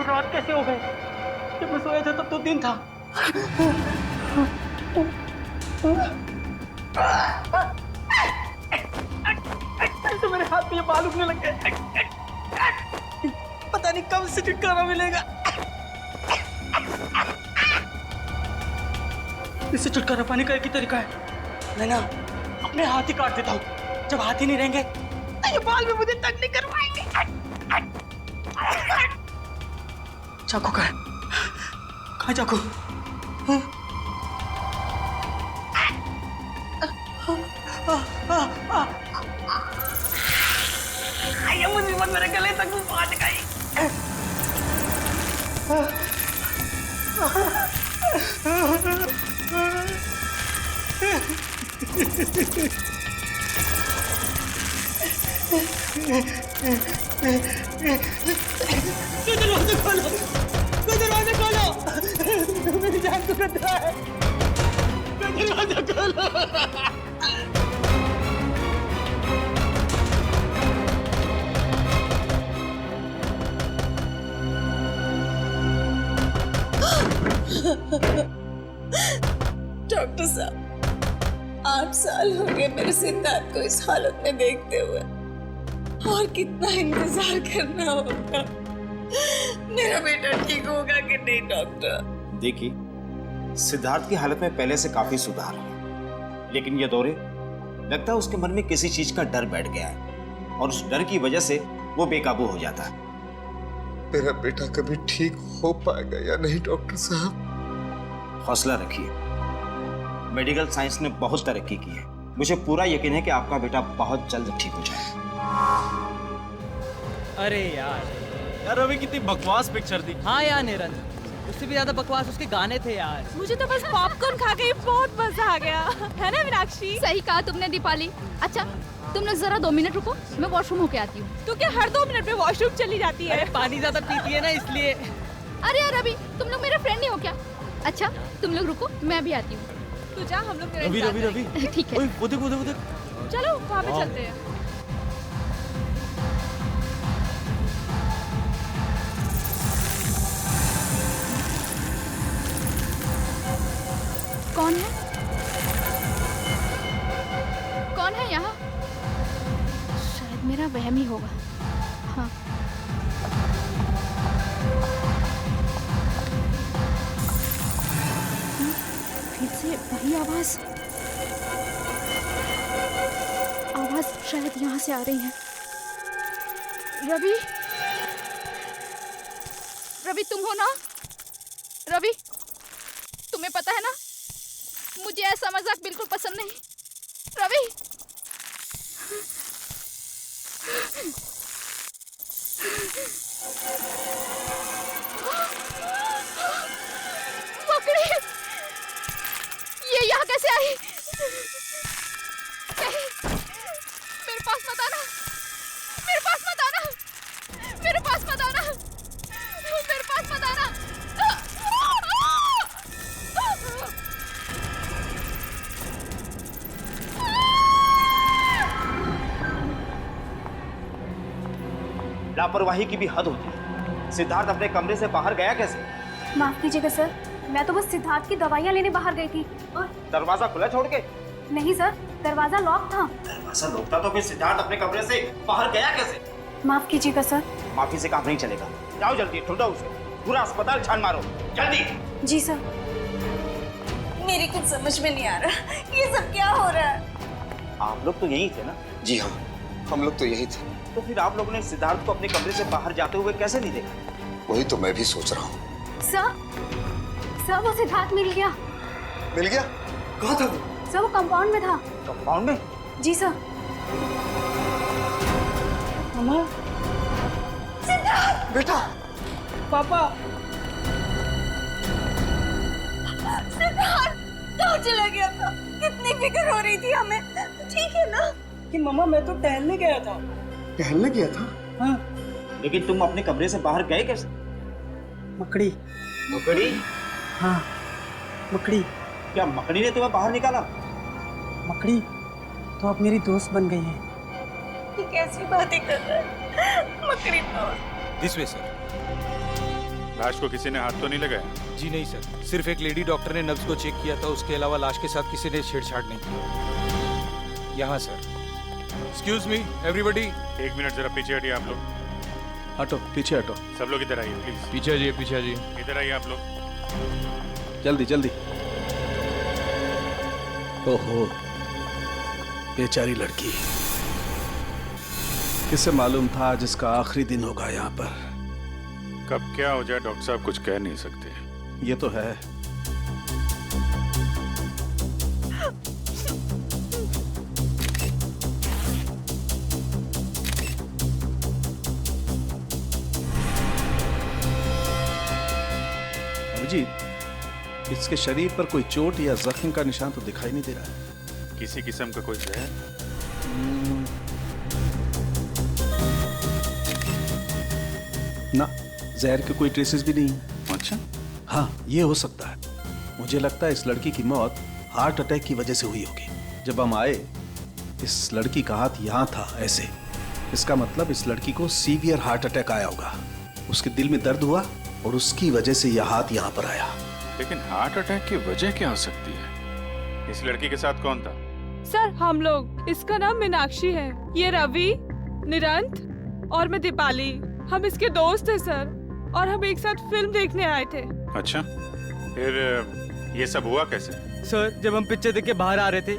रात कैसे हो गए? जब मैं सोया था तब तो दिन था। तो मेरे हाथ में ये बाल उगने लग गए। पता नहीं कब से छुटकारा मिलेगा। इससे छुटकारा पाने का एक ही तरीका है, मैं ना अपने हाथ ही काट देता हूँ। जब हाथ ही नहीं रहेंगे तो ये बाल भी मुझे तंग नहीं करवाएंगे। चाकू कहाँ चाकू? ये मुसीबत मेरे गले तक पहुंच गई। दरवाजा खोलो, दरवाजा खोलो, मेरी जान को खतरा है। दरवाजा खोलो। डॉक्टर साहब, 8 साल हो गए मेरे सिद्धार्थ को इस हालत में देखते हुए, और कितना इंतजार करना होगा। मेरा बेटा ठीक होगा कि नहीं डॉक्टर? देखिए, सिद्धार्थ की हालत में पहले से काफी सुधार है, लेकिन ये दौरे लगता है उसके मन में किसी चीज का डर बैठ गया है और उस डर की वजह से वो बेकाबू हो जाता है। मेरा बेटा कभी ठीक हो पाएगा या नहीं डॉक्टर साहब? हौसला रखिए, मेडिकल साइंस ने बहुत तरक्की की है। मुझे पूरा यकीन है कि आपका बेटा बहुत जल्द ठीक हो जाएगा। अरे यार अभी कितनी बकवास पिक्चर थी। हाँ यार निरंजन, उससे भी ज्यादा बकवास उसके गाने थे यार। मुझे तो बस पॉपकॉर्न खा के बहुत मजा आ गया, है ना मीनाक्षी? सही कहा तुमने दीपाली। अच्छा तुम लोग जरा 2 मिनट रुको, मैं वॉशरूम होके आती हूँ। तू क्या हर 2 मिनट में वॉशरूम चली जाती है? अरे पानी ज्यादा पीती है ना इसलिए। अरे यार रवि, तुम लोग मेरे फ्रेंड नहीं हो क्या? अच्छा तुम लोग रुको, मैं भी आती हूँ। तू जा, हम लोग रवि रवि रवि ठीक है। वो देख चलो वहाँ पे चलते हैं। कौन है? कौन है यहाँ? शायद मेरा वहम ही होगा। हाँ फिर से वही आवाज शायद यहाँ से आ रही है। रवि, रवि तुम हो ना? रवि, तुम्हें पता है ना मुझे ऐसा मजाक बिल्कुल पसंद नहीं। रवि, मकड़ी, ये यहाँ कैसे आई? मेरे पास मत आना, मेरे पास मत आना, मेरे पास मत आना, मेरे पास मत आना। लापरवाही की भी हद होती है। सिद्धार्थ अपने कमरे से बाहर गया कैसे? माफ कीजिएगा सर, मैं तो बस सिद्धार्थ की दवाइयाँ लेने बाहर गई थी और दरवाजा खुला छोड़ के? नहीं सर, दरवाजा लॉक था। दरवाजा लॉक था तो फिर सिद्धार्थ अपने कमरे से बाहर गया कैसे? माफ कीजिएगा सर। माफी से काम नहीं चलेगा। जाओ जल्दी, ढूंढो उसे, पूरा अस्पताल छान मारो, जल्दी। जी सर। मेरी कुछ समझ में नहीं आ रहा, ये सब क्या हो रहा है? आप लोग तो यही थे ना? जी हाँ, हम लोग तो यही थे। तो फिर आप लोगों ने सिद्धार्थ को अपने कमरे से बाहर जाते हुए कैसे नहीं देखा? वही तो मैं भी सोच रहा हूँ। सर वो सिद्धार्थ मिल गया। मिल गया? कहाँ था वो? सर वो कंपाउंड में था। कंपाउंड में? जी सर। मामा, सिद्धार्थ! बेटा, पापा, सिद्धार्थ कहाँ चला गया था? कितनी फिक्र हो रही थी हमें। ठीक है ना? कि मामा मैं तो टहलने गया था। टहलने गया था? हाँ। लेकिन तुम अपने कमरे से बाहर गए कैसे? मकड़ी। मकड़ी? हाँ, मकड़ी। क्या मकड़ी ने तुम्हें बाहर निकाला? मकड़ी तो अब मेरी दोस्त बन गई है। ये कैसी बातें कर रहा है मकड़ी दोस्त? This way sir. लाश को किसी ने हाथ तो नहीं लगाया? जी नहीं सर, सिर्फ एक लेडी डॉक्टर ने नब्ज को चेक किया था, उसके अलावा लाश के साथ किसी ने छेड़छाड़ नहीं की। यहाँ sir. Excuse me everybody. 1 minute जरा पीछे हटिए आप लोग। हटो, पीछे हटो। सब लोग इधर आइए प्लीज। पीछे आइए, पीछे आइए। इधर आइए आप लोग। जल्दी जल्दी। ओहो, बेचारी लड़की। किसे मालूम था आज इसका आखिरी दिन होगा यहाँ पर। कब क्या हो जाए डॉक्टर साहब कुछ कह नहीं सकते। ये तो है। अभिजीत, इसके शरीर पर कोई चोट या जख्म का निशान तो दिखाई नहीं दे रहा है। किसी किस्म का कोई जहर? ना, जहर के कोई ट्रेसेस भी नहीं है। अच्छा। हाँ, ये हो सकता है। मुझे लगता है इस लड़की की मौत हार्ट अटैक की वजह से हुई होगी। जब हम आए, इस लड़की का हाथ यहाँ था ऐसे। इसका मतलब इस लड़की को सीवियर हार्ट अटैक आया होगा। उसके दिल में दर्द हुआ और उसकी वजह से यह हाथ यहाँ पर आया। लेकिन हार्ट अटैक की वजह क्या हो सकती है? इस लड़की के साथ कौन था? सर हम लोग, इसका नाम मीनाक्षी है, ये रवि, निरंत और मैं दीपाली। हम इसके दोस्त हैं सर, और हम एक साथ फिल्म देखने आए थे। अच्छा, फिर ये सब हुआ कैसे? सर जब हम पिक्चर देख के बाहर आ रहे थे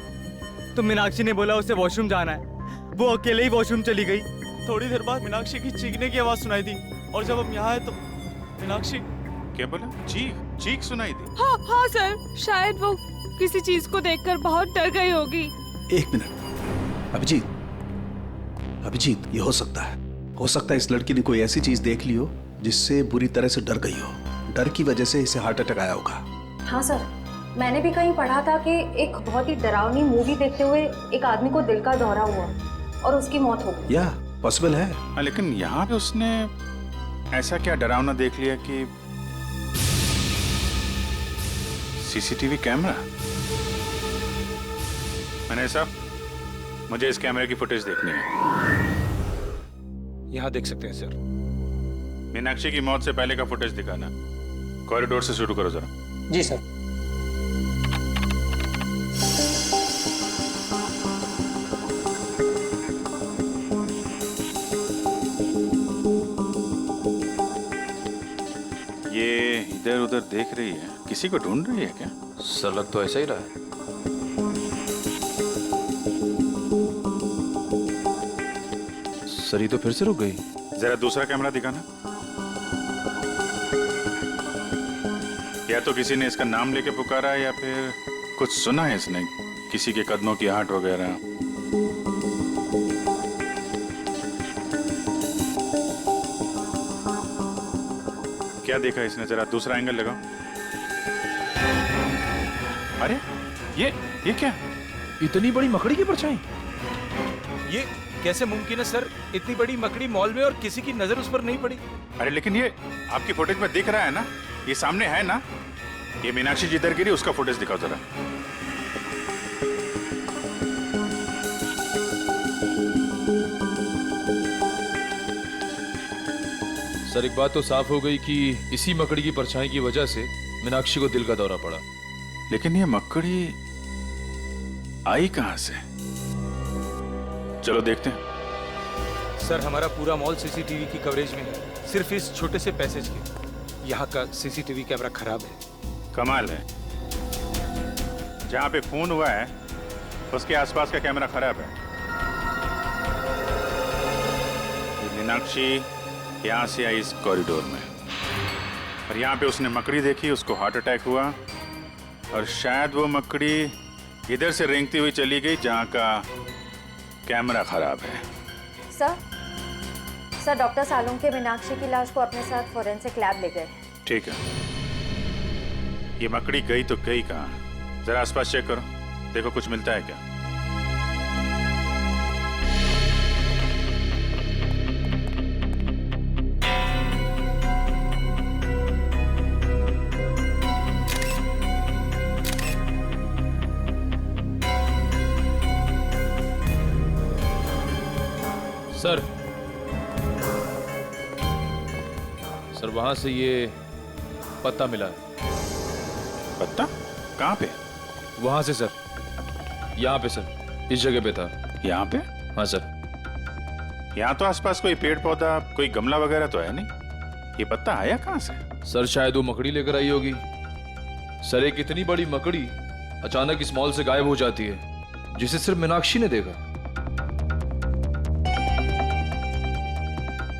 तो मीनाक्षी ने बोला उसे वॉशरूम जाना है। वो अकेले ही वॉशरूम चली गई। थोड़ी देर बाद मीनाक्षी की चीखने की आवाज सुनाई दी, और जब हम यहाँ आए तो मीनाक्षी। क्या बोला? चीख सुनाई दी? हाँ हाँ सर, शायद वो किसी चीज को देखकर बहुत डर गई होगी। 1 मिनट। अभिजीत, ये हो सकता है। हो सकता है इस लड़की ने कोई ऐसी चीज देख ली हो जिससे बुरी तरह से डर गई हो। डर की वजह से इसे हार्ट अटैक आया होगा। हाँ सर, मैंने भी कहीं पढ़ा था कि एक बहुत ही डरावनी मूवी देखते हुए एक आदमी को दिल का दौरा हुआ और उसकी मौत हो गई। या पॉसिबल है। हाँ, लेकिन यहाँ पे उसने ऐसा क्या डरावना देख लिया कि सीसीटीवी कैमरा? मैंने साहब, मुझे इस कैमरे की फुटेज देखनी है। यहाँ देख सकते हैं सर। मीनाक्षी की मौत से पहले का फुटेज दिखाना। कॉरिडोर से शुरू करो जरा। जी सर। ये इधर उधर देख रही है, किसी को ढूंढ रही है क्या? सर लग तो ऐसा ही रहा है। सर ये तो फिर से रुक गई। जरा दूसरा कैमरा दिखाना। या तो किसी ने इसका नाम लेके पुकारा या फिर कुछ सुना है इसने, किसी के कदमों की आहट वगैरह। क्या देखा इसने? जरा दूसरा एंगल लगाओ। अरे ये क्या? इतनी बड़ी मकड़ी की परछाई? ये कैसे मुमकिन है सर? इतनी बड़ी मकड़ी मॉल में और किसी की नजर उस पर नहीं पड़ी। अरे लेकिन ये आपकी फुटेज में दिख रहा है ना, ये सामने है ना। ये मीनाक्षी जिधर गिरी उसका फुटेज दिखाओ जरा। सर एक बात तो साफ हो गई कि इसी मकड़ी की परछाई की वजह से मीनाक्षी को दिल का दौरा पड़ा। लेकिन ये मकड़ी आई कहां से? चलो देखते हैं। सर हमारा पूरा मॉल सीसीटीवी की कवरेज में है, सिर्फ इस छोटे से पैसेज के। यहाँ का सीसीटीवी कैमरा खराब है। कमाल है, जहां पे खून हुआ है उसके आसपास का कैमरा खराब है। ये मीनाक्षी यहाँ से आई इस कॉरिडोर में, और यहाँ पे उसने मकड़ी देखी, उसको हार्ट अटैक हुआ, और शायद वो मकड़ी इधर से रेंगती हुई चली गई जहाँ का कैमरा खराब है। सर डॉक्टर सालुंके मीनाक्षी की लाश को अपने साथ फोरेंसिक लैब ले गए। ठीक है, ये मकड़ी गई तो गई कहाँ? जरा आसपास चेक करो, देखो कुछ मिलता है क्या। सर सर वहां से ये पत्ता मिला है। पत्ता कहाँ पे? वहां से सर, यहाँ पे सर, इस जगह पे था। यहाँ पे? हाँ सर। यहाँ तो आसपास कोई पेड़ पौधा, कोई गमला वगैरह तो है नहीं। ये पत्ता आया कहाँ से? सर शायद वो मकड़ी लेकर आई होगी। सर एक इतनी बड़ी मकड़ी अचानक इस मॉल से गायब हो जाती है, जिसे सिर्फ मीनाक्षी ने देखा।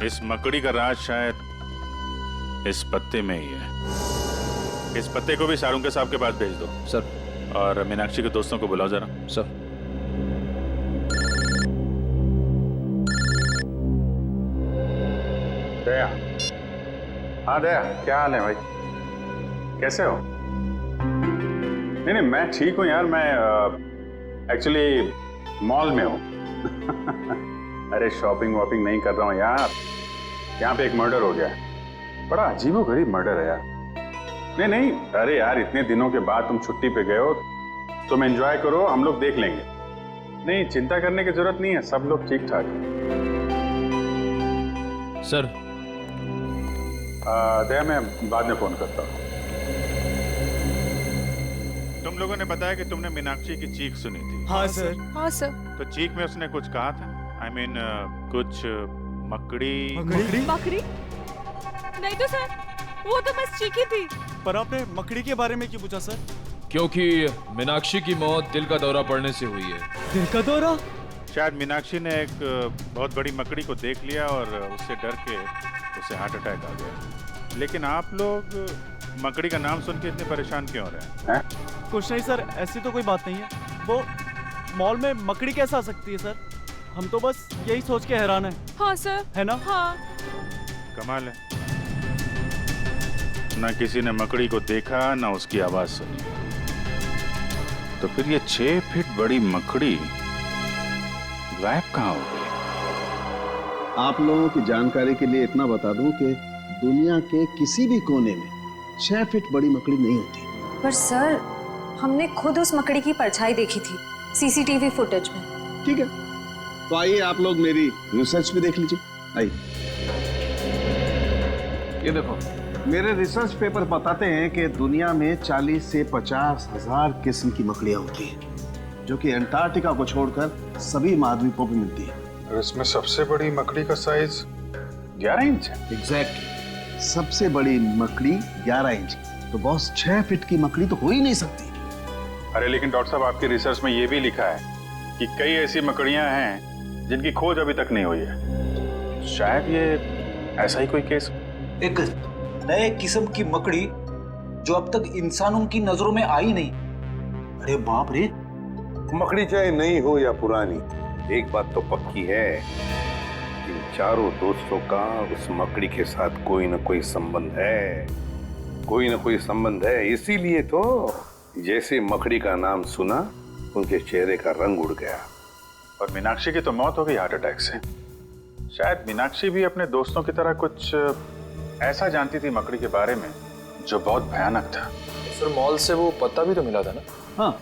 इस मकड़ी का राज शायद इस पत्ते में ही है। इस पत्ते को भी सारुंके साहब के पास भेज दो सर। और मीनाक्षी के दोस्तों को बुलाओ जरा। सर। दया, हाँ दया, क्या हाल है भाई? कैसे हो? नहीं नहीं, मैं ठीक हूँ यार। मैं एक्चुअली मॉल में हूँ। अरे शॉपिंग वॉपिंग नहीं कर रहा हूँ यार। यहाँ पे एक मर्डर हो गया है। बड़ा अजीबोगरीब मर्डर है यार। नहीं नहीं, अरे यार इतने दिनों के बाद तुम छुट्टी पे गए हो, तुम एंजॉय करो, हम लोग देख लेंगे। नहीं, चिंता करने की जरूरत नहीं है, सब लोग ठीक ठाक हैं। सर दया, मैं बाद में फोन करता हूँ। तुम लोगों ने बताया कि तुमने मीनाक्षी की चीख सुनी थी। हाँ सर। हाँ सर। तो चीख में उसने कुछ कहा था? I mean, कुछ मकड़ी? मकड़ी? नहीं तो सर, वो तो बस चीखी थी। पर आपने मकड़ी के बारे में क्यों पूछा सर? क्योंकि मीनाक्षी की मौत दिल का दौरा पड़ने से हुई है। दिल का दौरा? शायद मीनाक्षी ने एक बहुत बड़ी मकड़ी को देख लिया और उससे डर के उसे हार्ट अटैक आ गया। लेकिन आप लोग मकड़ी का नाम सुन के इतने परेशान क्यों हो रहे हैं? कुछ नहीं सर, ऐसी तो कोई बात नहीं है। वो मॉल में मकड़ी कैसे आ सकती है सर? हम तो बस यही सोच के हैरान है। हाँ सर। है ना? हाँ। कमाल है, ना किसी ने मकड़ी को देखा ना उसकी आवाज सुनी। तो फिर ये 6 फीट बड़ी मकड़ी गायब कहाँ हो गई? आप लोगों की जानकारी के लिए इतना बता दूं कि दुनिया के किसी भी कोने में 6 फीट बड़ी मकड़ी नहीं होती। पर सर, हमने खुद उस मकड़ी की परछाई देखी थी सीसीटीवी फुटेज में। ठीक है, तो आइए आप लोग मेरी रिसर्च भी देख लीजिए। आइए, ये देखो, मेरे रिसर्च पेपर बताते हैं कि दुनिया में 40 से 50 हजार किस्म की मकड़ियां होती हैं, जो कि अंटार्कटिका को छोड़कर सभी महाद्वीपों में मिलती है। और इसमें सबसे बड़ी मकड़ी का साइज 11 इंच है। एग्जैक्टली, सबसे बड़ी मकड़ी 11 इंच। तो बॉस 6 फीट की मकड़ी तो हो ही नहीं सकती। अरे लेकिन डॉक्टर साहब, आपकी रिसर्च में ये भी लिखा है कि कई ऐसी मकड़ियां हैं जिनकी खोज अभी तक नहीं हुई है। शायद ये ऐसा ही कोई केस। एक नए किस्म की मकड़ी जो अब तक इंसानों की नजरों में आई नहीं। अरे बाप रे! मकड़ी चाहे नई हो या पुरानी, एक बात तो पक्की है, इन चारों दोस्तों का उस मकड़ी के साथ कोई ना कोई संबंध है, कोई ना कोई संबंध है। इसीलिए तो जैसे मकड़ी का नाम सुना, उनके चेहरे का रंग उड़ गया। और मीनाक्षी की तो मौत हो गई हार्ट अटैक से। शायद मीनाक्षी भी अपने दोस्तों की तरह कुछ ऐसा जानती थी मकड़ी के बारे में जो बहुत भयानक था। सर मॉल से वो पत्ता भी तो मिला था ना? हाँ,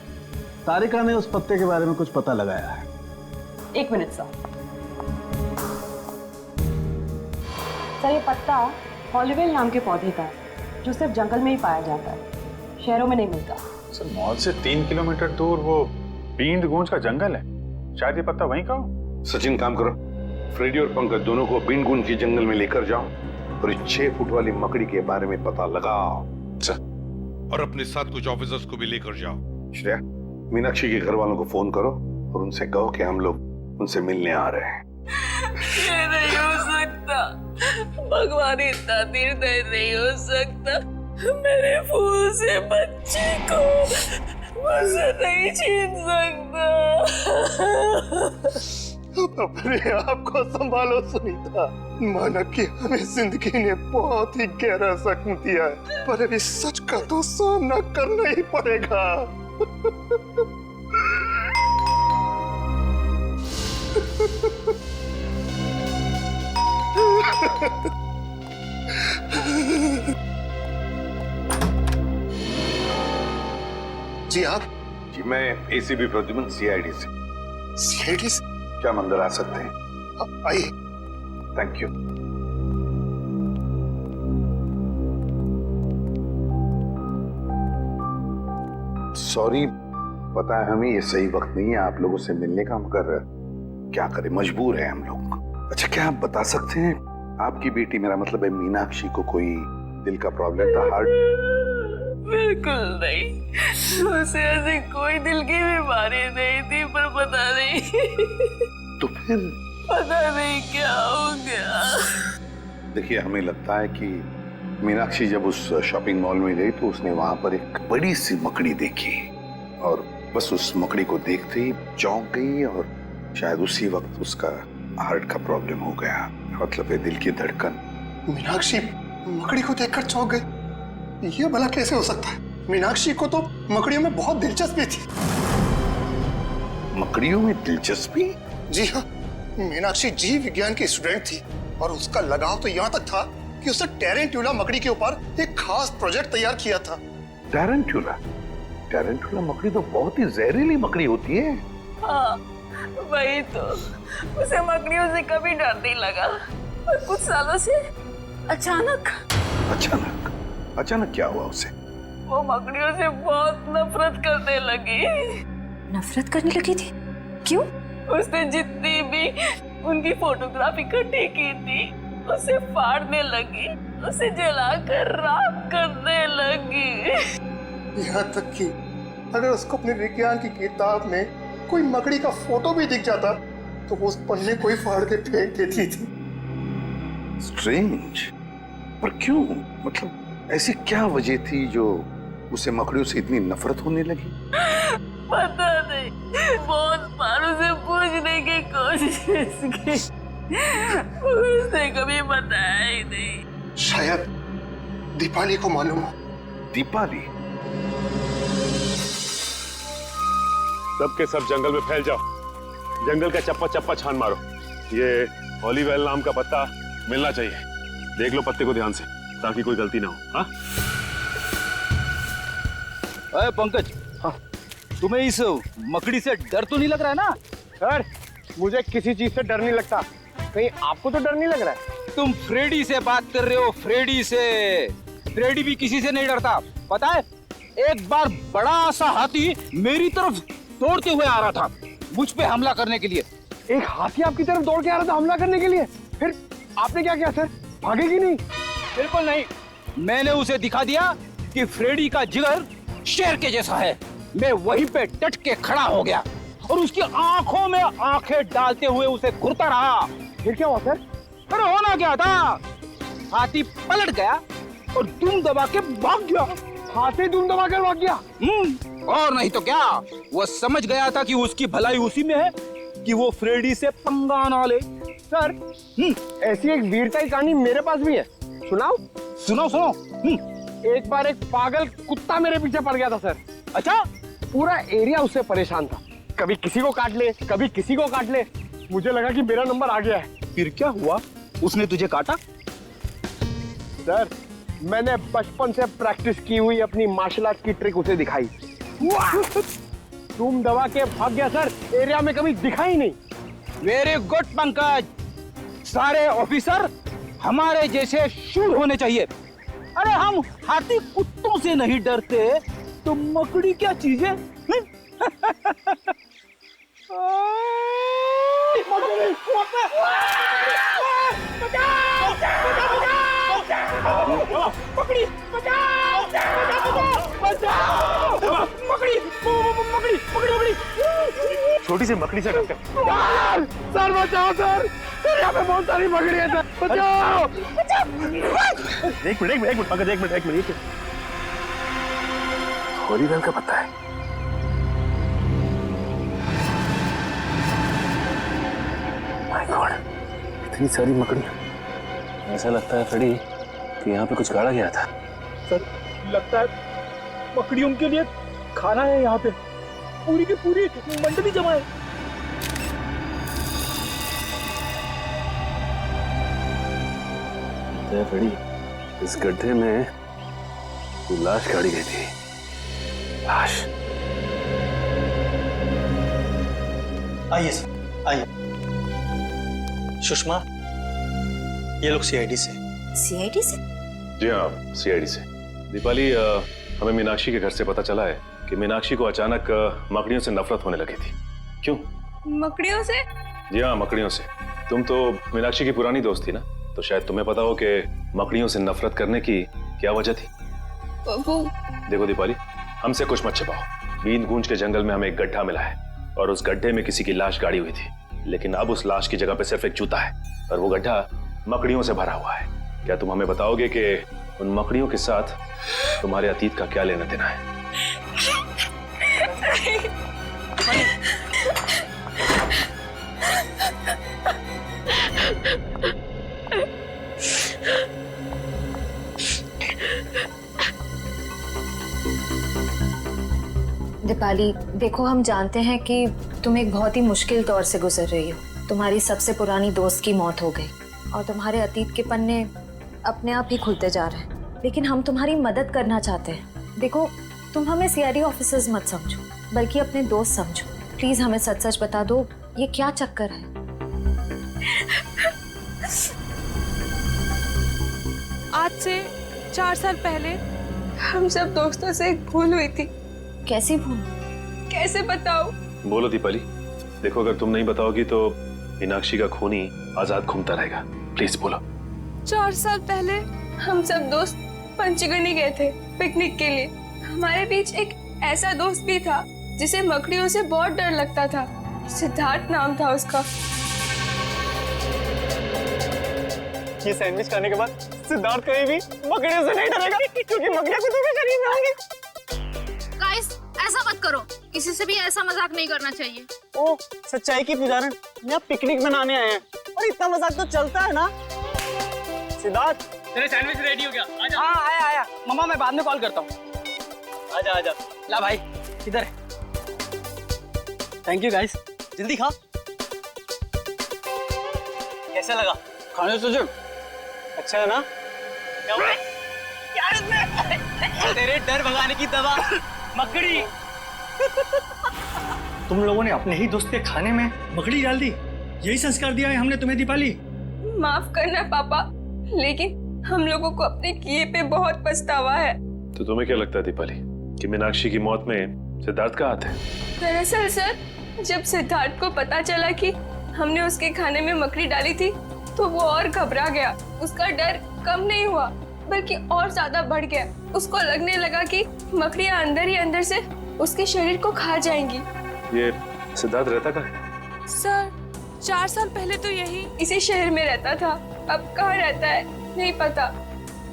तारिका ने उस पत्ते के बारे में कुछ पता लगाया है। 1 मिनट सर। सर, ये पत्ता हॉलीवेल नाम के पौधे का है, जो सिर्फ जंगल में ही पाया जाता है, शहरों में नहीं मिलता। सर मॉल से 3 किलोमीटर दूर वो बींद गूंज का जंगल है, शायद ये पत्ता वहीं का हो। सचिन, काम करो, फ्रेडी और पंकज दोनों को बीनगुन के जंगल में लेकर जाओ और इस 6 फुट वाली मकड़ी के बारे में पता लगाओ। और अपने साथ कुछ ऑफिसर्स को भी लेकर जाओ। श्रेया, मीनाक्षी के घर वालों को फोन करो और उनसे कहो कि हम लोग उनसे मिलने आ रहे हैं। ये नहीं हो सकता, भगवान इतना निर्दय नहीं हो सकता। मेरे फूल से बच्चे को मुझसे नहीं छीन सकता। अपने आप को संभालो सुनीता। माना कि हमें जिंदगी ने बहुत ही गहरा जख्म दिया है, पर अभी सच का तो सामना करना ही पड़ेगा। जी आप? जी मैं एसीबी प्रद्युमन, सीआईडी से। सीआईडी से? क्या हम अंदर आ सकते हैं? आइए। Thank you. सॉरी, पता है हमें ये सही वक्त नहीं है आप लोगों से मिलने का, मगर क्या करें, मजबूर है हम लोग। अच्छा, क्या आप बता सकते हैं आपकी बेटी, मेरा मतलब है मीनाक्षी को कोई दिल का प्रॉब्लम था, हार्ट? बिल्कुल नहीं, उसे ऐसी कोई दिल की बीमारी नहीं थी, पर पता नहीं तो फिर पता नहीं क्या हो गया। देखिए, हमें लगता है कि मीनाक्षी जब उस शॉपिंग मॉल में गई तो उसने वहां पर एक बड़ी सी मकड़ी देखी और बस उस मकड़ी को देखते ही चौंक गई और शायद उसी वक्त उसका हार्ट का प्रॉब्लम हो गया, मतलब है दिल की धड़कन। मीनाक्षी मकड़ी को देखकर चौंक गई, ये भला कैसे हो सकता है? मीनाक्षी को तो मकड़ियों में बहुत दिलचस्पी थी। मकड़ियों में दिलचस्पी? जी हाँ, मीनाक्षी जीव विज्ञान की स्टूडेंट थी और उसका लगाव तो यहाँ तक था कि उसने टेरेंट्यूला मकड़ी के ऊपर एक खास प्रोजेक्ट तैयार किया था। टेरेंट्यूला? टेरेंट्यूला मकड़ी तो बहुत ही जहरीली मकड़ी होती है। हाँ, वही तो। उसे मकड़ियों से कभी डर नहीं लगा, और कुछ सालों से अचानक क्या हुआ उसे? वो मकड़ियों से बहुत नफरत करने लगी। नफरत करने लगी थी? क्यों? उसने जितनी भी उनकी फोटोग्राफ इकट्ठी की थी उसे फाड़ने लगी, उसे जलाकर राख करने लगी। यहाँ तक कि अगर उसको अपने विज्ञान की किताब में कोई मकड़ी का फोटो भी दिख जाता तो वो उस पन्ने को ही फाड़ के फेंक देती थी। स्ट्रेंज, पर क्यों? मतलब ऐसी क्या वजह थी जो उसे मकड़ियों से इतनी नफरत होने लगी? पता नहीं, बहुत बार उसे पूछने की कोशिश की, उसने कभी बताया ही नहीं। शायद दीपाली को मालूम हो। दीपाली? सब के सब जंगल में फैल जाओ, जंगल का चप्पा चप्पा छान मारो। ये ओलिवेल नाम का पत्ता मिलना चाहिए, देख लो पत्ते को ध्यान से ताकि कोई गलती ना हो। हाँ? अरे पंकज, हाँ, तुम्हें इस मकड़ी से डर तो नहीं लग रहा है ना? सर, मुझे किसी चीज से डर नहीं लगता, कहीं आपको तो डर नहीं लग रहा है? तुम फ्रेडी से बात कर रहे हो, फ्रेडी से। फ्रेडी भी किसी से नहीं डरता, पता है? एक बार बड़ा सा हाथी मेरी तरफ दौड़ते हुए आ रहा था, मुझ पे हमला करने के लिए। एक हाथी आपकी तरफ दौड़ के आ रहा था हमला करने के लिए? फिर आपने क्या किया सर? भागेगी नहीं? बिल्कुल नहीं, मैंने उसे दिखा दिया कि फ्रेडी का जिगर शेर के जैसा है। मैं वहीं पे डट के खड़ा हो गया और उसकी आंखों में आंखें डालते हुए उसे घूरता रहा। फिर क्या हुआ सर? अरे होना क्या था, हाथी पलट गया और दुम दबा के भाग गया। हाथी दुम दबा कर भाग गया? और नहीं तो क्या, वो समझ गया था कि उसकी भलाई उसी में है कि वो फ्रेडी से पंगा ना ले। सर, ऐसी एक वीरता की कहानी मेरे पास भी है, सुनाओ? सुनाओ। एक बार एक पागल कुत्ता मेरे पीछे पड़ गया था सर। अच्छा? पूरा एरिया उससे परेशान था, कभी किसी को काट ले, कभी किसी को काट ले। मुझे लगा कि मेरा नंबर आ गया है। फिर क्या हुआ? उसने तुझे काटा? सर, मैंने बचपन से प्रैक्टिस की हुई अपनी मार्शल आर्ट की ट्रिक उसे दिखाई, तुम दबा के भाग गया सर, एरिया में कभी दिखा ही नहीं। वेरी गुड पंकज, सारे ऑफिसर हमारे जैसे शूर होने चाहिए। अरे हम हाथी कुत्तों से नहीं डरते तो मकड़ी क्या चीज है? छोटी सी मकड़ी से डरते सर, बचाओ सर, यहाँ पे बहुत सारी मकड़ी है सर, बचाओ। एक मिनट पंकज, एक मिनट। ओलिवेल का पत्ता है। माय गॉड, इतनी सारी मकड़ी। ऐसा लगता है फ्रेडी कि यहाँ पे कुछ गाड़ा गया था। सर, लगता है मकड़ियों के लिए खाना है यहाँ पे, पूरी की पूरी मंडली जमा है। फ्रेडी, इस गड्ढे में लाश गाड़ी गई थी। लाश? आइए सर, आइए। सुषमा, ये लोग सीआईडी से। सीआईडी से? जी हाँ, सीआईडी से। दीपाली, हमें मीनाक्षी के घर से पता चला है कि मीनाक्षी को अचानक मकड़ियों से नफरत होने लगी थी। क्यों? मकड़ियों से? जी हाँ, मकड़ियों से। तुम तो मीनाक्षी की पुरानी दोस्त थी ना, तो शायद तुम्हें पता हो कि मकड़ियों से नफरत करने की क्या वजह थी। वो देखो दीपाली, हमसे कुछ मत छिपाओ। बींद गूंज के जंगल में हमें एक गड्ढा मिला है और उस गड्ढे में किसी की लाश गाड़ी हुई थी, लेकिन अब उस लाश की जगह पे सिर्फ एक जूता है और वो गड्ढा मकड़ियों से भरा हुआ है। क्या तुम हमें बताओगे कि उन मकड़ियों के साथ तुम्हारे अतीत का क्या लेना देना है? दीपाली, देखो हम जानते हैं कि तुम एक बहुत ही मुश्किल दौर से गुजर रही हो। तुम्हारी सबसे पुरानी दोस्त की मौत हो गई और तुम्हारे अतीत के पन्ने अपने आप ही खुलते जा रहे हैं, लेकिन हम तुम्हारी मदद करना चाहते हैं। देखो, तुम हमें सीआईडी ऑफिसर्स मत समझो, बल्कि अपने दोस्त समझो। प्लीज हमें सच सच बता दो, ये क्या चक्कर है? आज से 4 साल पहले हम सब दोस्तों से एक भूल हुई थी। कैसी भूल? कैसे बताओ? बोलो दीपाली। देखो, अगर तुम नहीं बताओगी तो मीनाक्षी का खून ही आजाद घूमता रहेगा। प्लीज बोलो। 4 साल पहले हम सब दोस्त पंचगनी गए थे पिकनिक के लिए। हमारे बीच एक ऐसा दोस्त भी था जिसे मकड़ियों से बहुत डर लगता था। सिद्धार्थ नाम था उसका। ये सैंडविच खाने के बाद सिद्धार्थ कहीं भी मकड़ियों से नहीं डरेगा, क्योंकि मकड़ियां कुत्तों के शरीर में होंगी। गाइस, ऐसा मत करो, किसी से भी ऐसा मजाक नहीं करना चाहिए। ओ, सच्चाई की पुजारन, यहाँ पिकनिक मनाने आए हैं और इतना मजाक तो चलता है ना। सिद्धार्थ, तेरे सैंडविच रेडी हो गया? आजा। हाँ, आया। मम्मा, मैं बाद में कॉल करता हूँ। आजा। ला भाई, इधर है। थैंक यू गाइस, जल्दी खा। कैसा लगा? खाने से जो अच्छा है ना? क्या हुआ? क्या इसमें? तेरे डर भगाने की दवा, मकड़ी। तुम लोगों ने अपने ही दोस्त के खाने में मकड़ी डाल दी। यही संस्कार दिया है हमने तुम्हें दीपाली। माफ करना पापा, लेकिन हम लोगों को अपने किए पे बहुत पछतावा है। तो तुम्हें क्या लगता है दीपाली कि मीनाक्षी की मौत में सिद्धार्थ का हाथ है? दरअसल सर, जब सिद्धार्थ को पता चला कि हमने उसके खाने में मकड़ी डाली थी, तो वो और घबरा गया। उसका डर कम नहीं हुआ, बल्कि और ज्यादा बढ़ गया। उसको लगने लगा कि मकड़ियां अंदर ही अंदर से उसके शरीर को खा जाएंगी। ये सिद्धार्थ रहता कहाँ है? सर, 4 साल पहले तो यही इसी शहर में रहता था। अब कहाँ रहता है नहीं पता।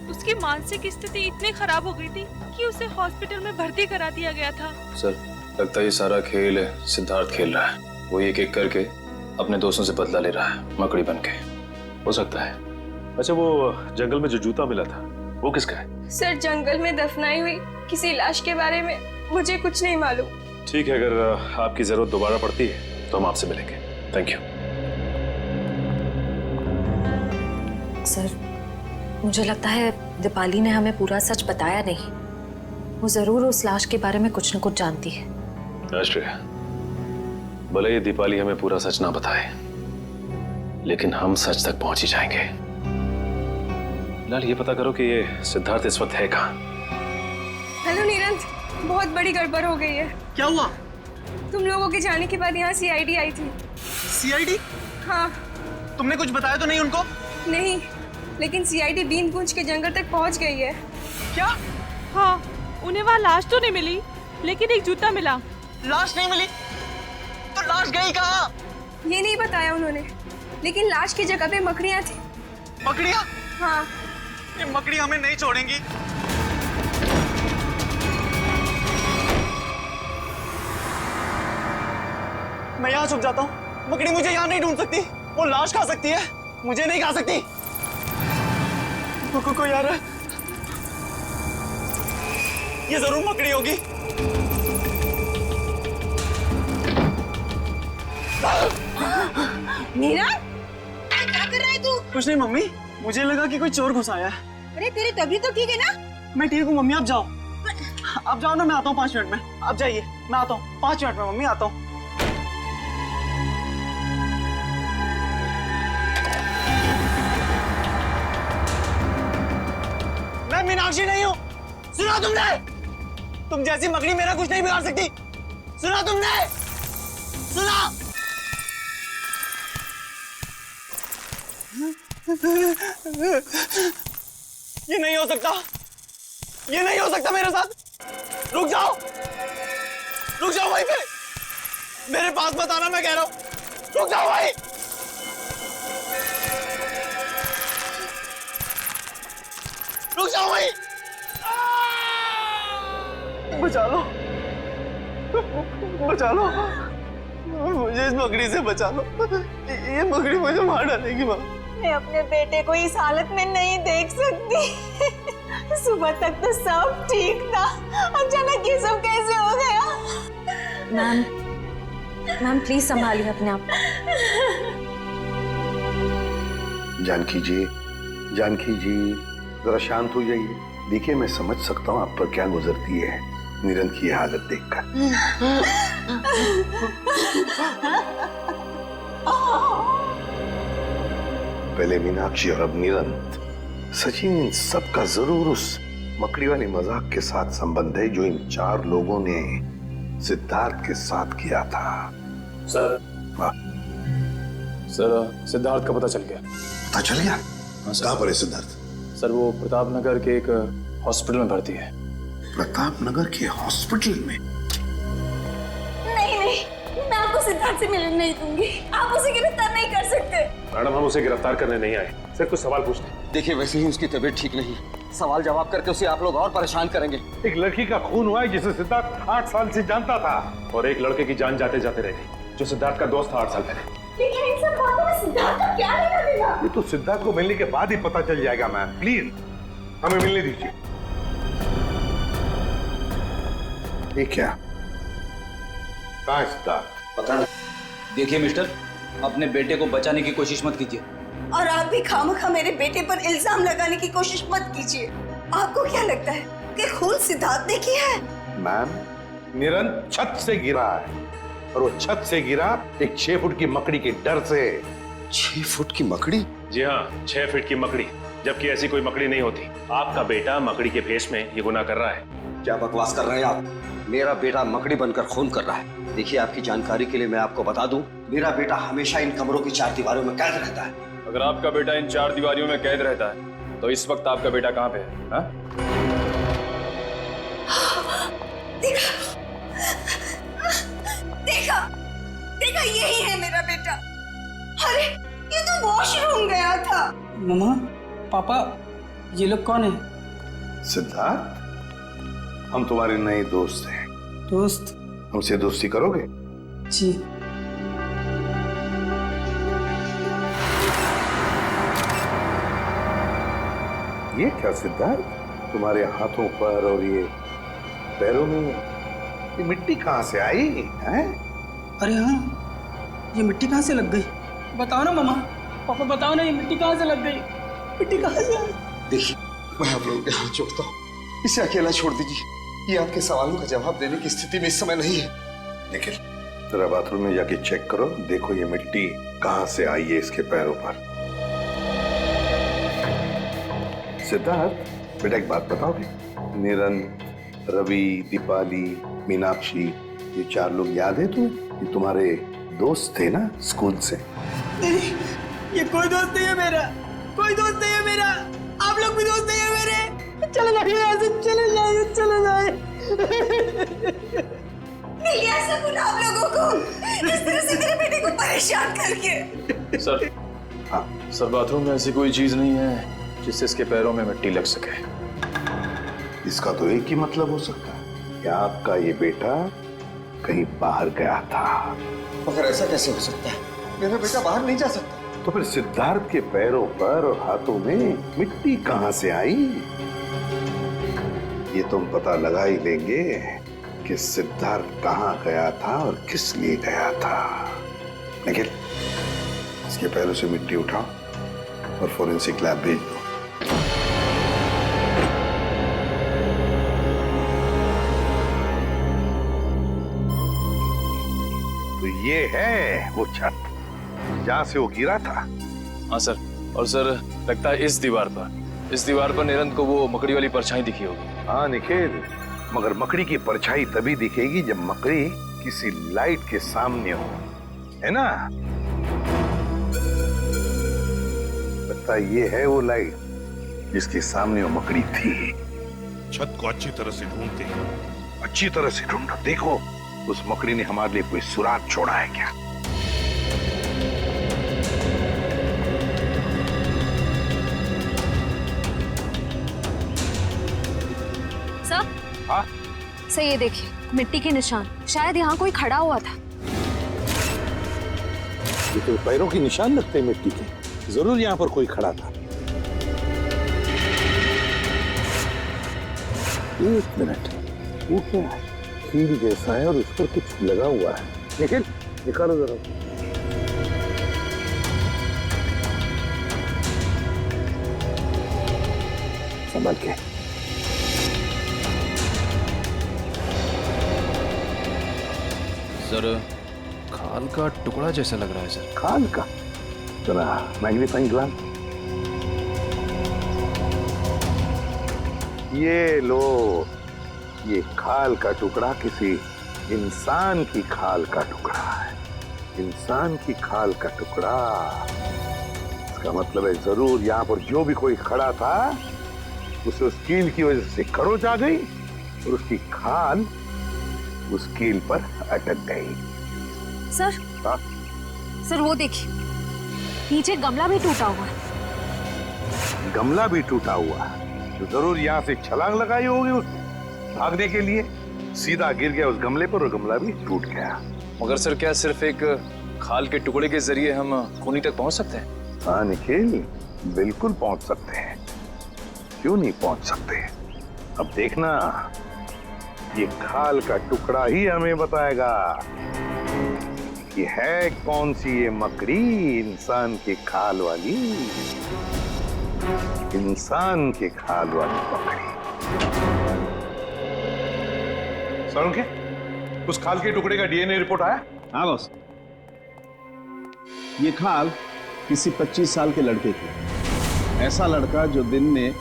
उसकी मानसिक स्थिति इतनी खराब हो गई थी कि उसे हॉस्पिटल में भर्ती करा दिया गया था। सर, लगता है ये सारा खेल सिद्धार्थ खेल रहा है। वो एक एक करके अपने दोस्तों से बदला ले रहा है, मकड़ी बन के। हो सकता है। अच्छा, वो जंगल में जो जूता मिला था वो किसका है? सर, जंगल में दफनाई हुई किसी लाश के बारे में मुझे कुछ नहीं मालूम। ठीक है, अगर आपकी जरूरत दोबारा पड़ती है तो हम आपसे मिलेंगे। Thank you. सर, मुझे लगता है दीपाली ने हमें पूरा सच बताया नहीं। वो जरूर उस लाश के बारे में कुछ न कुछ जानती है। आश्रय, भले ये दीपाली हमें पूरा सच ना बताए, लेकिन हम सच तक पहुंच ही जाएंगे। लाल, ये पता करो कि ये सिद्धार्थ इस वक्त है कहाँ? हेलो नीरज, बहुत बड़ी गड़बड़ हो गई है। क्या हुआ? तुम लोगों के जाने के बाद यहाँ सीआईडी आई थी। सीआईडी? हाँ। तुमने कुछ बताया तो नहीं उनको? नहीं, लेकिन सीआईडी बींद गूंज के जंगल तक पहुँच गई है। क्या? हाँ, उन्हें वहाँ लाश तो नहीं मिली, लेकिन एक जूता मिला। लाश नहीं मिली? तो लाश गई कहाँ? ये नहीं बताया उन्होंने, लेकिन लाश की जगह पे मकड़ियाँ थी। मकड़ियाँ? हाँ। ये मकड़ी हमें नहीं छोड़ेंगी। मैं यहाँ छुप जाता हूँ। मकड़ी मुझे यहाँ नहीं ढूंढ सकती। वो लाश खा सकती है, मुझे नहीं खा सकती। कोई आ रहा है। ये जरूर मकड़ी होगी। मीरा, क्या कर रहा है तू? कुछ नहीं मम्मी, मुझे लगा कि कोई चोर घुस आया है। अरे तेरी तबीयत तो ठीक है ना? मैं ठीक हूँ मम्मी, आप जाओ। आप जाओ ना, मैं आता हूँ 5 मिनट में। आप जाइए, मैं आता हूँ 5 मिनट में मम्मी, आता हूँ। मीनाक्षी नहीं हूँ। सुना तुमने? तुम जैसी मकड़ी मेरा कुछ नहीं बिगाड़ सकती। सुना तुमने? सुना? ये नहीं हो सकता, ये नहीं हो सकता मेरे साथ। रुक जाओ वहीं पे, मेरे पास मत आना, मैं कह रहा हूं। रुक जाओ भाई, रुक जाओ भाई, बचा लो, बचा लो मुझे, इस मकड़ी से बचा लो। ये मकड़ी मुझे मार डालेगी माँ। मैं अपने बेटे को इस हालत में नहीं देख सकती। सुबह तक तो सब ठीक था, अचानक ये सब कैसे हो गया? मैम प्लीज संभालिए अपने आप। जानकी जी जरा शांत हो जाइए। देखिए मैं समझ सकता हूँ आप पर क्या गुजरती है निरंत की हालत देखकर। पहले मीनाक्षी और अब निरंत। सचिन, इन सबका जरूर उस मकड़ी वाली मजाक के साथ संबंध है जो इन 4 लोगों ने सिद्धार्थ के साथ किया था। सर, सिद्धार्थ का पता चल गया। पता चल गया? कहाँ पर है सिद्धार्थ? सर वो प्रताप नगर के एक हॉस्पिटल में भर्ती है। प्रताप नगर के हॉस्पिटल में? नहीं, मैं आपको सिद्धार्थ से मिलने नहीं दूंगी। आप उसे गिरफ्तार नहीं कर सकते। मैडम, हम उसे गिरफ्तार करने नहीं आए, सिर्फ कुछ सवाल पूछने। देखिए वैसे ही उसकी तबीयत ठीक नहीं, सवाल जवाब करके उसे आप लोग और परेशान करेंगे। एक लड़की का खून हुआ है जिसे सिद्धार्थ 8 साल से जानता था, और एक लड़के की जान जाते जाते रह गई जो सिद्धार्थ का दोस्त था 8 साल पहले। लेकिन इन सब बातों में सिद्धार्थ का क्या लेना देना? ये तो सिद्धार्थ को मिलने के बाद ही पता चल जाएगा। मैम प्लीज हमें मिलने दीजिए। ये क्या? कहाँ है सिद्धार्थ? पता नहीं। देखिए मिस्टर, अपने बेटे को बचाने की कोशिश मत कीजिए। और आप भी खामखा मेरे बेटे पर इल्जाम लगाने की कोशिश मत कीजिए। आपको क्या लगता है कि खून सिद्धार्थ ने किया है? मैम, निरंत छत से गिरा है, और वो छत से गिरा एक 6 फुट की मकड़ी के डर से। 6 फुट की मकड़ी? जी हाँ, 6 फीट की मकड़ी, जबकि ऐसी कोई मकड़ी नहीं होती। आपका बेटा मकड़ी के भेष में ये गुनाह कर रहा है। क्या बकवास कर रहे हैं आप? मेरा बेटा मकड़ी बनकर खून कर रहा है। देखिए आपकी जानकारी के लिए मैं आपको बता दूं, मेरा बेटा हमेशा इन कमरों की 4 दीवारों में कैद रहता है। अगर आपका बेटा इन 4 दीवारों में कैद रहता है तो इस वक्त आपका बेटा कहाँ पे है? हा? देखा यही है मेरा बेटा। अरे ये तो वॉशरूम गया था। मम्मा, पापा, ये लोग कौन है? सिद्धार्थ, हम तुम्हारे नए दोस्त हैं। दोस्त? हमसे दोस्ती करोगे? जी। ये क्या सिद्धार्थ, तुम्हारे हाथों पर और ये पैरों में ये मिट्टी कहाँ से आई है? अरे हाँ, ये मिट्टी कहाँ से लग गई? बताओ ना मामा, पापा बताओ ना, ये मिट्टी कहाँ से लग गई? मिट्टी कहाँ से आई? देखिए मैं आप लोगों के हाथ जोड़ता हूँ, इसे अकेला छोड़ दीजिए। ये आपके सवालों का जवाब देने की स्थिति में इस समय नहीं है। निखिल, जरा बाथरूम में जाके चेक करो, देखो ये मिट्टी कहाँ से आई है इसके पैरों पर। सिद्धार्थ बेटा एक बात बताओगे? निरंत, रवि, दीपाली, मीनाक्षी, ये 4 लोग याद है तुम्हें? ये तुम्हारे दोस्त थे ना स्कूल से? नहीं, ये कोई दोस्त नहीं है मेरा, कोई दोस्त नहीं है मेरा। आप लोग भी दोस्त नहीं है मेरे। चले जाइए यहाँ से, चले जाइए, चले जाइए। मिल गया सुकून आप लोगों को, इस तरह से मेरे बेटे को परेशान करके। सर, हाँ सर बाथरूम में ऐसी कोई चीज नहीं है जिससे इसके पैरों में मिट्टी लग सके। इसका तो एक ही मतलब हो सकता है कि आपका ये बेटा कहीं बाहर गया था। मगर ऐसा कैसे हो सकता है? मेरा बेटा बाहर नहीं जा सकता। तो फिर सिद्धार्थ के पैरों पर और हाथों में मिट्टी कहां से आई? ये तुम पता लगा ही लेंगे कि सिद्धार्थ कहां गया था और किस लिए गया था। निखिल, इसके पैरों से मिट्टी उठाओ और फोरेंसिक लैब भेज दो। तो ये है वो छत जहां से वो गिरा था। हाँ सर, और सर लगता है इस दीवार पर इस दीवार पर निरंत को वो मकड़ी वाली परछाई दिखी होगी। हाँ निखिल, मगर मकड़ी की परछाई तभी दिखेगी जब मकड़ी किसी लाइट के सामने हो, है ना? पता ये है वो लाइट जिसके सामने वो मकड़ी थी। छत को अच्छी तरह से ढूंढते हैं। अच्छी तरह से ढूंढो, देखो उस मकड़ी ने हमारे लिए कोई सुराग छोड़ा है क्या? सर, हाँ? सर ये देखिए, मिट्टी के निशान। शायद यहाँ कोई खड़ा हुआ था। ये तो पैरों के निशान लगते हैं मिट्टी के। जरूर यहाँ पर कोई खड़ा था। एक मिनट, वो क्या है? कील जैसा है और उस पर कुछ लगा हुआ है। निखिल, निकालो जरा। संभल के। सर, खाल का टुकड़ा जैसा लग रहा है सर। खाल का? जरा मैग्नीफाइंग ग्लास। ये लो, ये खाल का टुकड़ा किसी इंसान की खाल का टुकड़ा है। इंसान की खाल का टुकड़ा। इसका मतलब है जरूर यहाँ पर जो भी कोई खड़ा था उसे उस कील की वजह से खरोच आ गई और उसकी खाल उस कील पर अटक गई। सर, हाँ? सर वो देखिए, नीचे गमला भी टूटा हुआ है। गमला भी टूटा हुआ है तो जरूर यहाँ से छलांग लगाई होगी उसने भागने के लिए। सीधा गिर गया उस गमले पर और गमला भी टूट गया। मगर सर, क्या सिर्फ एक खाल के टुकड़े के जरिए हम खूनी तक पहुंच सकते हैं? हाँ निखिल, बिल्कुल पहुंच सकते हैं। क्यों नहीं पहुंच सकते? अब देखना, ये खाल का टुकड़ा ही हमें बताएगा कि है कौन सी ये मकड़ी इंसान की खाल वाली। इंसान की खाल वाली मकड़ी। सर, के उस खाल के टुकड़े का डीएनए रिपोर्ट आया? हाँ बॉस, ये खाल किसी 25 साल के लड़के की। ऐसा लड़का जो दिन में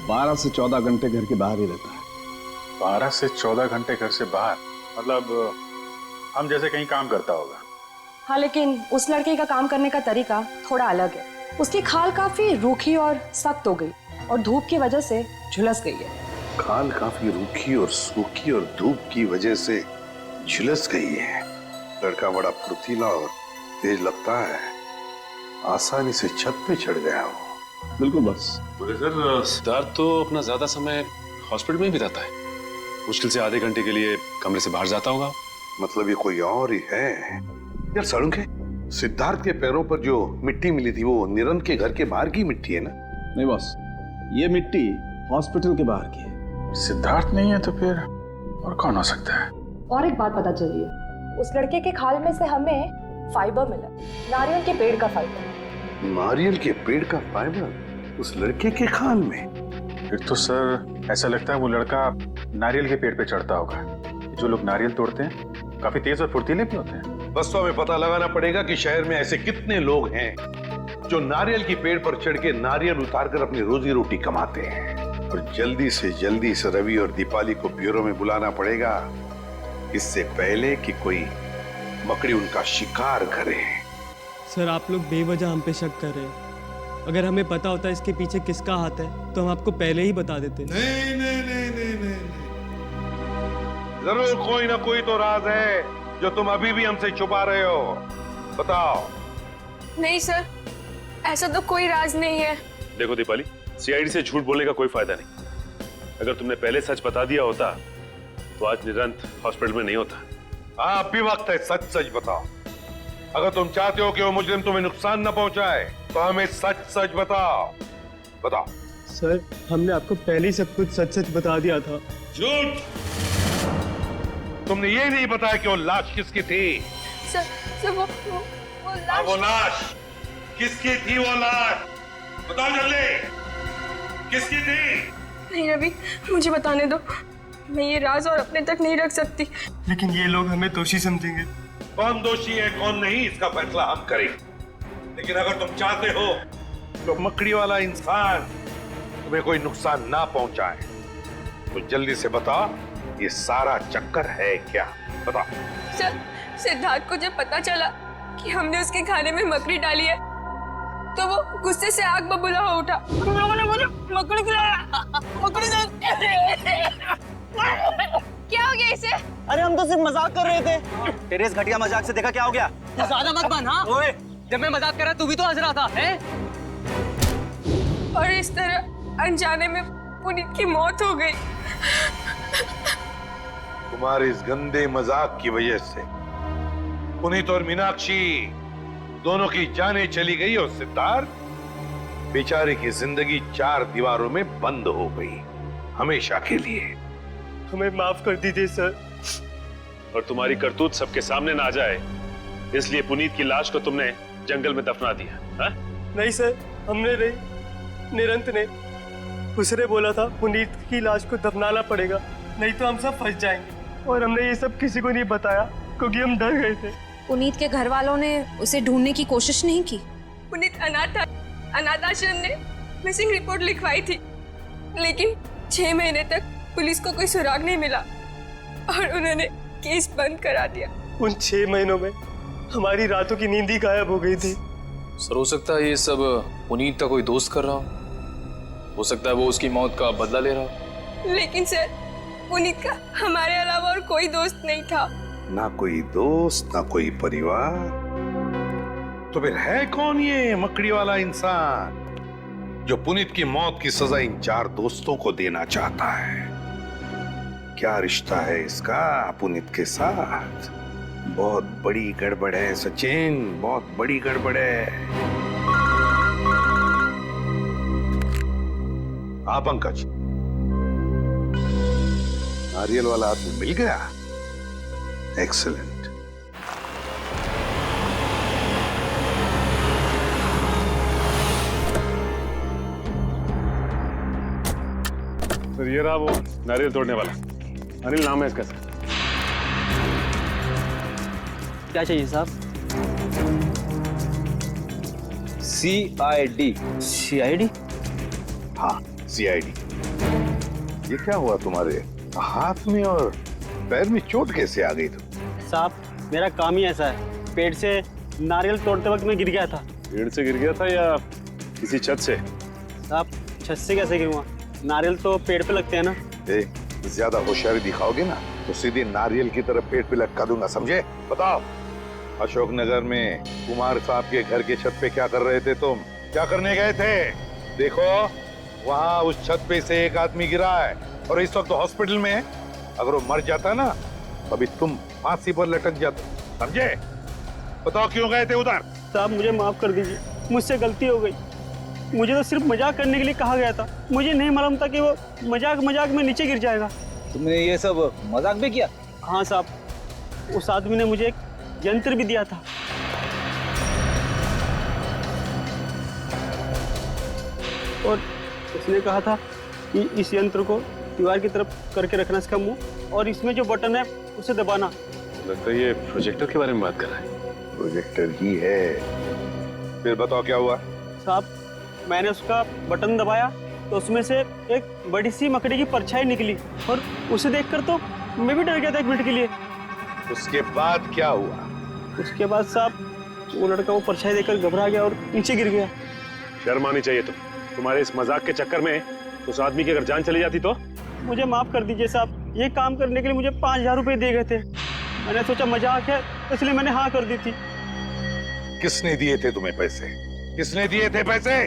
12 से 14 घंटे घर के बाहर ही रहता है। 12 से 14 घंटे घर से बाहर? मतलब हम जैसे कहीं काम करता होगा। हाँ, लेकिन उस लड़के का काम करने का तरीका थोड़ा अलग है। उसकी खाल काफी रूखी और सख्त हो गई और धूप की वजह से झुलस गई है। खाल काफी रूखी और सूखी और धूप की वजह से झुलस गई है। लड़का बड़ा फुर्तीला और तेज लगता है। आसानी से छत पे चढ़ गया हो। बिल्कुल बस। बोले सर, सिद्धार्थ तो अपना ज्यादा समय हॉस्पिटल में ही बिताता है। मुश्किल से आधे घंटे के लिए कमरे से बाहर जाता होगा। मतलब ये कोई और ही है। यार सड़ुंखे, सिद्धार्थ के पैरों पर जो मिट्टी मिली थी वो निरंत के घर के बाहर की मिट्टी है ना? नहीं बॉस, ये मिट्टी हॉस्पिटल के बाहर की है। सिद्धार्थ नहीं है तो फिर और कौन हो सकता है? और एक बात पता चली है, उस लड़के के खाल में से हमें फाइबर मिला, नारियल के पेड़ का फाइबर। नारियल के पेड़ का फाइबर उस लड़के के खाल में? फिर तो सर ऐसा लगता है वो लड़का नारियल के पेड़ पे चढ़ता होगा। जो लोग नारियल तोड़ते हैं काफी तेज और फुर्तीले भी होते हैं। बस तो हमें पता लगाना पड़ेगा कि शहर में ऐसे कितने लोग हैं जो नारियल की पेड़ पर चढ़ के नारियल उतारकर अपनी रोजी रोटी कमाते हैं। और जल्दी से जल्दी इस रवि और दीपाली को ब्यूरो में बुलाना पड़ेगा, इससे पहले कि कोई मकड़ी उनका शिकार करे। सर, आप लोग बेवजह हम पे शक कर रहे हैं। अगर हमें पता होता इसके पीछे किसका हाथ है तो हम आपको पहले ही बता देते। नहीं नहीं नहीं नहीं नहीं, जरूर कोई ना कोई तो राज है जो तुम अभी भी हमसे छुपा रहे हो। बताओ। नहीं सर, ऐसा तो कोई राज नहीं है। देखो दीपाली, सीआईडी से झूठ बोलने का कोई फायदा नहीं। अगर तुमने पहले सच बता दिया होता तो आज निरंत हॉस्पिटल में नहीं होता। हाँ, अभी वक्त है, सच सच बताओ। अगर तुम चाहते हो कि वो मुजरिम तुम्हें नुकसान न पहुंचाए तो हमें सच सच बताओ। बताओ। सर, हमने आपको पहले ही सब कुछ सच सच बता दिया था। झूठ! तुमने ये नहीं बताया कि वो लाश किसकी थी? सर वो लाश। वो लाश किसकी थी? वो लाश बताओ जल्दी, किसकी थी? नहीं रवि, मुझे बताने दो। मैं ये राज और अपने तक नहीं रख सकती। लेकिन ये लोग हमें दोषी समझेंगे। कौन दोषी है कौन नहीं इसका फैसला हम करेंगे। लेकिन अगर तुम चाहते हो तो मकड़ी वाला इंसान तुम्हें कोई नुकसान ना पहुंचाए। तो जल्दी से बता, ये सारा चक्कर है क्या? बता। सर, सिद्धार्थ को जब पता चला कि हमने उसके खाने में मकड़ी डाली है तो वो गुस्से से आग बबूला हो उठा। तुम लोगों ने मुझे मकड़ी खिलाया, मकड़ी क्या हो गया इसे? अरे हम तो सिर्फ मजाक कर रहे थे। तेरे इस घटिया मजाक से देखा क्या हो गया? तू ज्यादा मत बन। हाँ ओए, जब मैं मजाक कर रहा तू भी तो हंस रहा था हैं? और इस तरह अनजाने में पुनीत की मौत हो गई। तुम्हारे इस गंदे मजाक की वजह से पुनीत और मीनाक्षी दोनों की जानें चली गई और सिद्धार्थ बेचारे की जिंदगी 4 दीवारों में बंद हो गई, हमेशा के लिए। हमें माफ कर दीजिए सर। और तुम्हारी करतूत सबके सामने ना आ जाए, इसलिए पुनीत की लाश को तुमने जंगल में दफना दिया। हा? नहीं सर, हमने नहीं, निरंत ने। उसने बोला था पुनीत की लाश को दफनाना पड़ेगा, नहीं तो हम सब फंस जाएंगे। और हमने ये सब किसी को नहीं बताया क्योंकि हम डर गए थे। पुनीत के घर वालों ने उसे ढूंढने की कोशिश नहीं की? पुनीत अनाथ आश्रम ने मिसिंग रिपोर्ट लिखवाई थी, लेकिन 6 महीने तक पुलिस को कोई सुराग नहीं मिला और उन्होंने केस बंद करा दिया। उन 6 महीनों में हमारी रातों की नींद ही गायब हो गई थी। सर, हो सकता है ये सब पुनीत का कोई दोस्त कर रहा हो सकता है वो उसकी मौत का बदला ले रहा हो। लेकिन सर, पुनीत का हमारे अलावा और कोई दोस्त नहीं था। ना कोई दोस्त, ना कोई परिवार, तो फिर है कौन ये मकड़ी वाला इंसान जो पुनीत की मौत की सजा इन 4 दोस्तों को देना चाहता है? क्या रिश्ता है इसका पुनीत के साथ? बहुत बड़ी गड़बड़ है सचिन, बहुत बड़ी गड़बड़ है। हाँ पंकज, नारियल वाला आदमी मिल गया। एक्सीलेंट। सर, ये रहा वो नारियल तोड़ने वाला। अनिल नाम है इसका सर। क्या चाहिए साहब? CID। CID? हाँ, CID। ये क्या हुआ तुम्हारे हाथ में और पैर में? चोट कैसे आ गई तुम? साहब, मेरा काम ही ऐसा है। पेड़ से नारियल तोड़ते वक्त मैं गिर गया था। पेड़ से गिर गया था या किसी छत से? साहब, छत से कैसे गिरूंगा? नारियल तो पेड़ पे लगते हैं ना। ज्यादा होशियारी दिखाओगे ना तो सीधे नारियल की तरफ पेड़ पे लटका दूंगा, समझे? बताओ, अशोकनगर में कुमार साहब के घर के छत पे क्या कर रहे थे तुम? क्या करने गए थे? देखो, वहाँ उस छत पे से एक आदमी गिरा है और इस वक्त तो हॉस्पिटल में है। अगर वो मर जाता ना अभी तुम फांसी पर लटक जाते, समझे? बताओ क्यों गए थे उधर? साहब, मुझे माफ कर दीजिए, मुझसे गलती हो गई। मुझे तो सिर्फ मजाक करने के लिए कहा गया था। मुझे नहीं मालूम था कि वो मजाक में नीचे गिर जाएगा। तुमने ये सब मजाक भी किया? हाँ साहब, उस आदमी ने मुझे एक यंत्र भी दिया था। और उसने कहा था कि इस यंत्र को दीवार की तरफ करके रखना इसका मुंह, और इसमें जो बटन है उसे दबाना। लगता है ये प्रोजेक्टर के बारे में बात कर रहा है। प्रोजेक्टर ही है। फिर बताओ क्या हुआ? साहब, मैंने उसका बटन दबाया तो उसमें से एक बड़ी सी मकड़ी की परछाई निकली और उसे देखकर तो मैं भी डर गया था 1 मिनट के लिए। उसके बाद क्या हुआ? उसके बाद साहब, वो लड़का वो परछाई देखकर घबरा गया और नीचे गिर गया। शर्म आनी चाहिए तुम्हारे इस मजाक के चक्कर में उस आदमी की अगर जान चली जाती तो? मुझे माफ कर दीजिए साहब, ये काम करने के लिए मुझे 5000 रुपए दिए गए थे। मैंने सोचा मजाक है, इसलिए मैंने हाँ कर दी थी। किसने दिए थे तुम्हें पैसे? किसने दिए थे पैसे?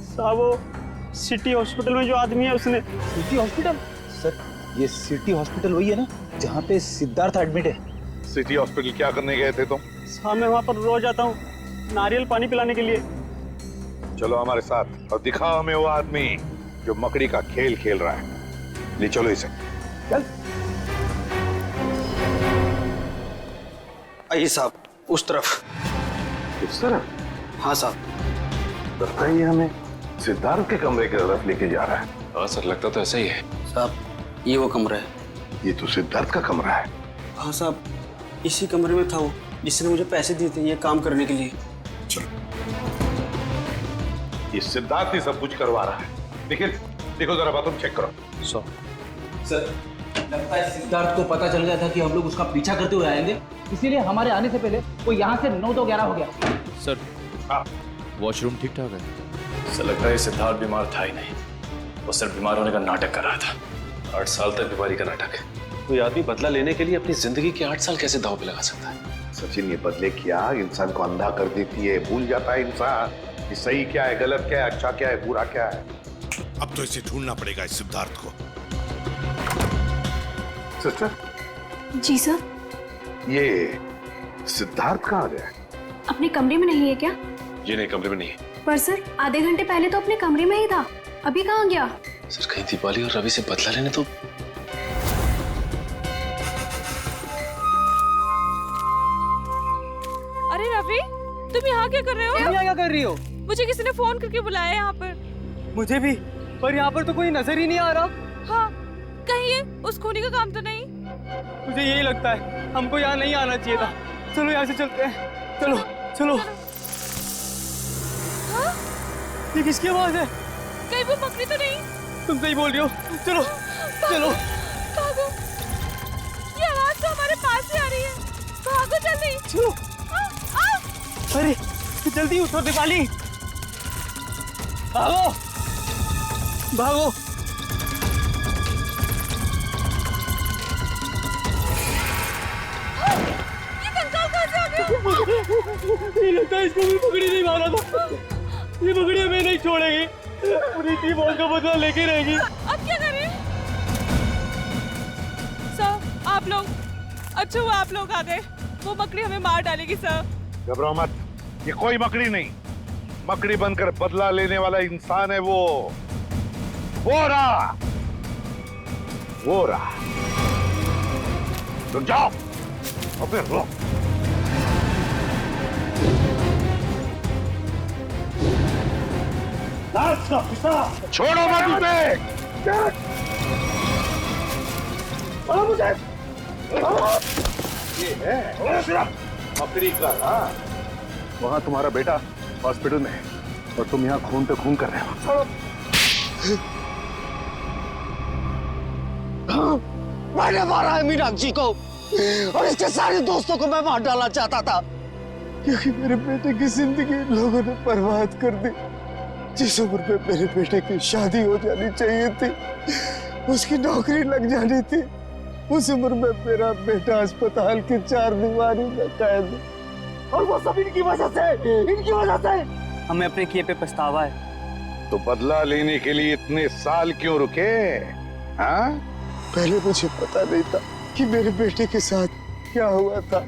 साहब, वो सिटी हॉस्पिटल में जो आदमी है उसने। City hospital? सर, ये सिटी हॉस्पिटल वही है ना जहाँ पे सिद्धार्थ एडमिट है? सिटी हॉस्पिटल क्या करने गए थे तुम? साहब, मैं वहाँ पर रोज आता हूँ नारियल पानी पिलाने के लिए। चलो हमारे साथ और दिखाओ हमें वो आदमी जो मकड़ी का खेल खेल रहा है। ले चलो इसे। चल। आइए साहब, उस तरफ। उस तरफ? हाँ साहब। लगता है ये हमें सिद्धार्थ के कमरे की तरफ लेके जा रहा है। हाँ सर, लगता तो ऐसा ही है। साहब, ये वो कमरा है। ये तो सिद्धार्थ का कमरा है। हाँ साहब, इसी कमरे में था वो जिसने मुझे पैसे दिए थे ये काम करने के लिए। चलो, ये सिद्धार्थ ही सब कुछ करवा रहा है। लेकिन देखो जरा बाथरूम चेक करो। सर, लगता है सिद्धार्थ को पता चल गया था कि हम लोग उसका पीछा करते हुए आएंगे, इसीलिए हमारे आने से पहले वो यहाँ से 9-11 हो गया। सर, वॉशरूम ठीक ठाक है? सर, लगता है सिद्धार्थ बीमार था ही नहीं, वो सिर्फ बीमार होने का नाटक कर रहा था। 8 साल तक बीमारी का नाटक। कोई आदमी बदला लेने के लिए अपनी जिंदगी के 8 साल कैसे दांव पे लगा सकता है? सचिन, ये बदले की आग इंसान को अंधा कर देती है। भूल जाता है इंसान कि सही क्या है, गलत क्या है, अच्छा क्या है, बुरा क्या है। अब तो इसे ढूंढना पड़ेगा, इस सिद्धार्थ को। सिस्टर। जी सर। ये सिद्धार्थ कहाँ गया? अपने कमरे में नहीं है क्या? ये नहीं, कमरे में नहीं है। पर सर, आधे घंटे पहले तो अपने कमरे में ही था, अभी कहाँ गया? सर, कहीं दीपाली और रवि से बदला लेने तो। अरे रवि, तुम यहाँ क्या कर रहे हो? तुम यहाँ क्या कर रही हो? मुझे किसी ने फोन करके बुलाया यहाँ पर। मुझे भी, पर यहाँ पर तो कोई नजर ही नहीं आ रहा। हाँ, कहीं ये उस खूनी का काम तो नहीं? मुझे यही लगता है, हमको यहाँ नहीं आना चाहिए था। चलो यहाँ से चलते हैं, चलो चलो। हाँ? ये किसकी आवाज है? कहीं वो मकड़ी तो नहीं? तुम सही बोल रही हो, चलो चलो। भागो, ये आवाज तो हमारे पास ही आ रही है। भागो जल्दी। चलो। अरे जल्दी उठो दीपाली, भागो भागो। ये कंकाल कहाँ से आ गया? ये लगता है इसको भी पकड़ी नहीं मारा था। ये पकड़ी हमें नहीं छोड़ेगी, पूरी टीम का बदला लेके रहेगी। अब क्या करें? सर, आप लोग, अच्छा हुआ आप लोग आ गए। वो मकड़ी हमें मार डालेगी सर। घबराओ मत, ये कोई मकड़ी नहीं, मकड़ी बनकर बदला लेने वाला इंसान है वो रहा। रुक जाओ, अबे रुक। छोड़ो मत उसे। मुझे ये है मकड़ी का ना। वहां तुम्हारा बेटा हॉस्पिटल में है और तुम यहाँ खून पे खून कर रहे हो। मैंने मारा है मीनाक्षी को और इसके सारे दोस्तों को मैं मार डालना चाहता था, क्योंकि मेरे बेटे की जिंदगी लोगों ने बर्बाद कर दी। जिस उम्र में मेरे बेटे की शादी हो जानी चाहिए थी, उसकी नौकरी लग जानी थी, उस उम्र में मेरा बेटा अस्पताल की 4 दीवारी में कैद, और वो सब इनकी वजह से। हमें अपने किए पे पछतावा है। तो बदला लेने के लिए इतने साल क्यों रुके? हाँ? पहले मुझे पता नहीं था कि मेरे बेटे के साथ क्या हुआ था,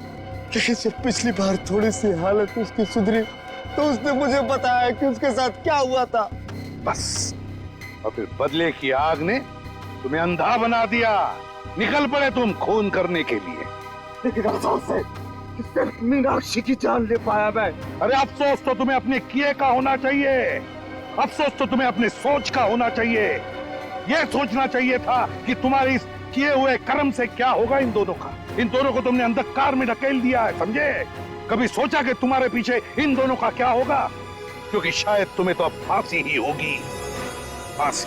लेकिन जब पिछली बार थोड़ी सी हालत उसकी सुधरी तो उसने मुझे बताया कि उसके साथ क्या हुआ था। बस, और फिर बदले की आग ने तुम्हें अंधा बना दिया। निकल पड़े तुम खून करने के लिए। लेकिन अफसोस है कि सिर्फ मीनाक्षी की जान ले पाया मैं। अरे अफसोस तो तुम्हें अपने किए का होना चाहिए, अफसोस तो तुम्हें अपने सोच का होना चाहिए। यह सोचना चाहिए था कि तुम्हारे इस किए हुए कर्म से क्या होगा इन दोनों का। इन दोनों को तुमने अंधकार में ढकेल दिया है, समझे? कभी सोचा कि तुम्हारे पीछे इन दोनों का क्या होगा? क्योंकि शायद तुम्हें तो अब फांसी ही होगी, फांसी।